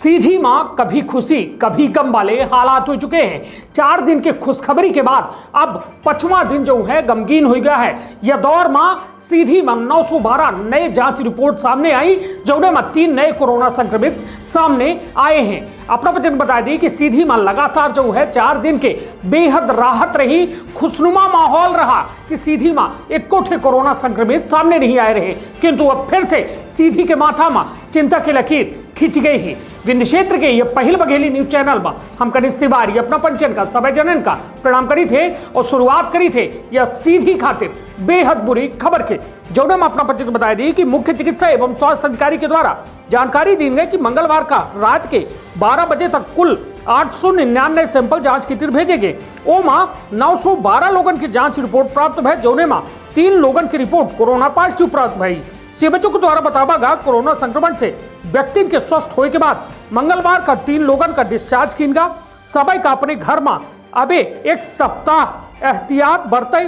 सीधी मां कभी खुशी कभी गम वाले हालात हो चुके हैं। 4 दिन के खुशखबरी के बाद अब 5वां दिन जो है गमगीन हो गया है। यह दौर मां सीधी मां 912 नए जांच रिपोर्ट सामने आई, जौने में 3 नए कोरोना संक्रमित सामने आए हैं। अपना वचन बता दी कि सीधी मां लगातार जो है 4 दिन के बेहद राहत रही, खुशनुमा माहौल रहा कि सीधी मां एक कोठे कोरोना संक्रमित सामने नहीं आए रहे, किंतु अब फिर से सीधी के माथा में चिंता की लकीर खिंच गई ही। विंध्य क्षेत्र के ये पहल बघेली न्यूज चैनल में हम कनिष्ठ तिवारी अपना पंचन का सभी जनन का प्रणाम करी थे और शुरुआत करी थे यह सीधी खातिर बेहद बुरी खबर के, जौने में अपना पंचन बताया दी कि मुख्य चिकित्सा एवं स्वास्थ्य अधिकारी के द्वारा जानकारी दी गई कि मंगलवार का रात के 12 बजे तक कुल 899 सैंपल जांच खातिर भेजे गए। ओमा 912 लोगन की जांच रिपोर्ट प्राप्त भय, जौने में 3 लोगन की रिपोर्ट कोरोना पॉजिटिव प्राप्त भई। सीएमएचओ के द्वारा बतावा गया कोरोना संक्रमण से व्यक्ति के स्वस्थ होने के बाद मंगलवार का 3 लोगन का डिस्चार्ज किन गा। सभी का अपने घर में अबे 1 सप्ताह एहतियात बरते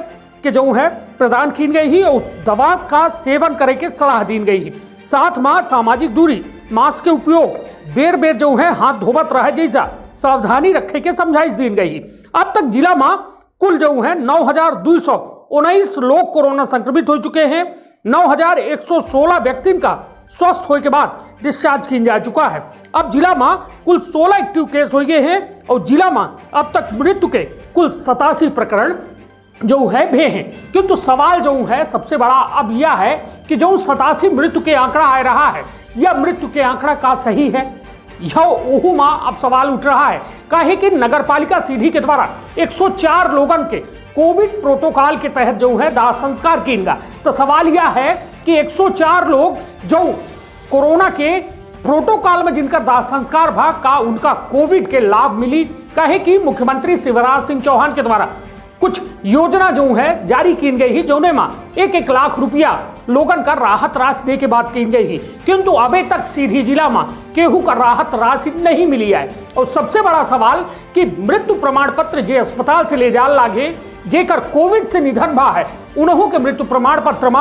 के जो है प्रदान की गई ही और दवा का सेवन करे के सलाह दी गई ही। साथ में सामाजिक दूरी, मास्क के उपयोग, बेर बेर जो है हाथ धोबत रहे जैसा सावधानी रखे के समझाइश दी गई। अब तक जिला में कुल जो है 9,219 लोग कोरोना संक्रमित हो चुके हैं। 9,116 व्यक्ति का स्वस्थ होने के बाद डिस्चार्ज किया जा चुका है। अब जिला में कुल 16 एक्टिव केस हो गए हैं और जिला में अब तक मृत्यु के कुल 87 प्रकरण जो है भे हैं। किंतु सवाल जो है सबसे बड़ा अब यह है कि जो 87 मृत्यु के आंकड़ा आ रहा है, यह मृत्यु के आंकड़ा का सही है? यह ओहू मां अब सवाल उठ रहा है। काहे कि नगर पालिका सीधी के द्वारा 104 लोगन के कोविड प्रोटोकॉल के तहत जो है दाह संस्कार किया। तो सवाल यह है कि 104 लोग जो कोरोना के प्रोटोकॉल में जिनका दाह संस्कार भाग का उनका कोविड के लाभ मिली। कहे कि मुख्यमंत्री शिवराज सिंह चौहान के द्वारा कुछ योजना जो है जारी की गई ही, जौने में 1-1 लाख रुपया लोगन का राहत राशि दे के बात की गई ही, किंतु अभी तक सीधी जिला में केहू का राहत राशि नहीं मिली है। और सबसे बड़ा सवाल कि मृत्यु प्रमाण पत्र जे अस्पताल से ले जा लागे जेकर कोविड से निधन भा है, उन्हों के मृत्यु प्रमाण पत्र में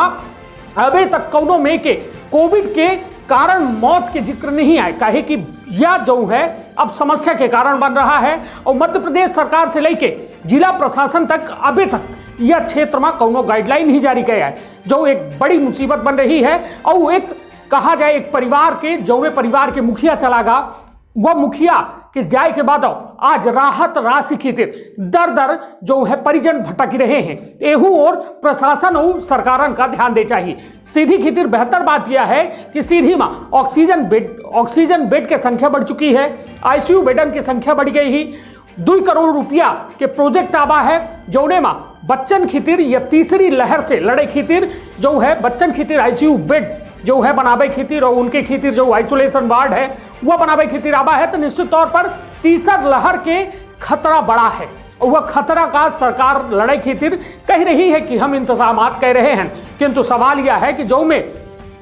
अभी तक कौनों में के कोविड के कारण मौत के जिक्र नहीं आए। काहे कि यह जो है अब समस्या के कारण बन रहा है और मध्य प्रदेश सरकार से लेके जिला प्रशासन तक अभी तक यह क्षेत्र में कौनो गाइडलाइन ही जारी किया है, जो एक बड़ी मुसीबत बन रही है। और एक कहा जाए एक परिवार के जौवे परिवार के मुखिया चला गा, वह मुखिया के जाए के बाद आज राहत राशि खातिर दर दर जो है परिजन भटक रहे हैं। एहू और प्रशासन और सरकार का ध्यान दे चाहिए। सीधी खातिर बेहतर बात यह है कि सीधी में ऑक्सीजन बेड की संख्या बढ़ चुकी है, आईसीयू बेडन की संख्या बढ़ गई ही। 2 करोड़ रुपया के प्रोजेक्ट आवा है, जौने में बच्चन खातिर या तीसरी लहर से लड़े खातिर जो है बच्चन खातिर आईसीयू बेड जो है बनावे खातिर और उनके खातिर जो आइसोलेशन वार्ड है वह बनावे खातिर आवा है। तो निश्चित तौर पर तीसरी लहर के खतरा बड़ा है और वह खतरा का सरकार लड़ाई खातिर कह रही है कि हम इंतजाम कर रहे हैं, किंतु सवाल यह है कि जो में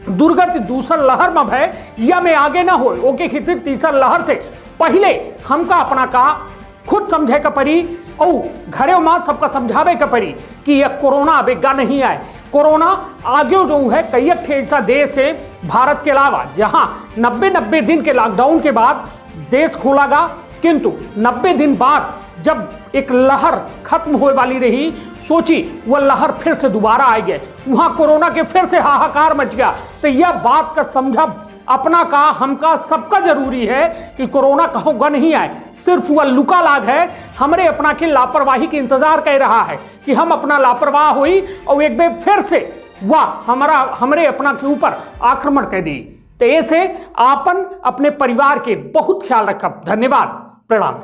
दुर्गति दूसरी लहर में है या में आगे ना हो, ओके खातिर तीसरी लहर से पहले हमका अपना का खुद समझे का पड़ी और घरे में सबका समझावे का पड़ी कि यह कोरोना अबेगा नहीं आए। कोरोना आगे जो है कई ऐसा देश है भारत के अलावा जहां 90 दिन के लॉकडाउन के बाद देश खोलागा, किंतु 90 दिन बाद जब एक लहर खत्म होने वाली रही, सोची वह लहर फिर से दोबारा आ गए, वहां कोरोना के फिर से हाहाकार मच गया। तो यह बात का समझा अपना का हमका सबका जरूरी है कि कोरोना कहों गा नहीं आए, सिर्फ वह लुका लाग है हमरे अपना के लापरवाही के इंतजार कर रहा है कि हम अपना लापरवाह हुई और एक बार फिर से वह हमरे अपना के ऊपर आक्रमण कर दी। तो ऐसे आपन अपने परिवार के बहुत ख्याल रखब। धन्यवाद, प्रणाम।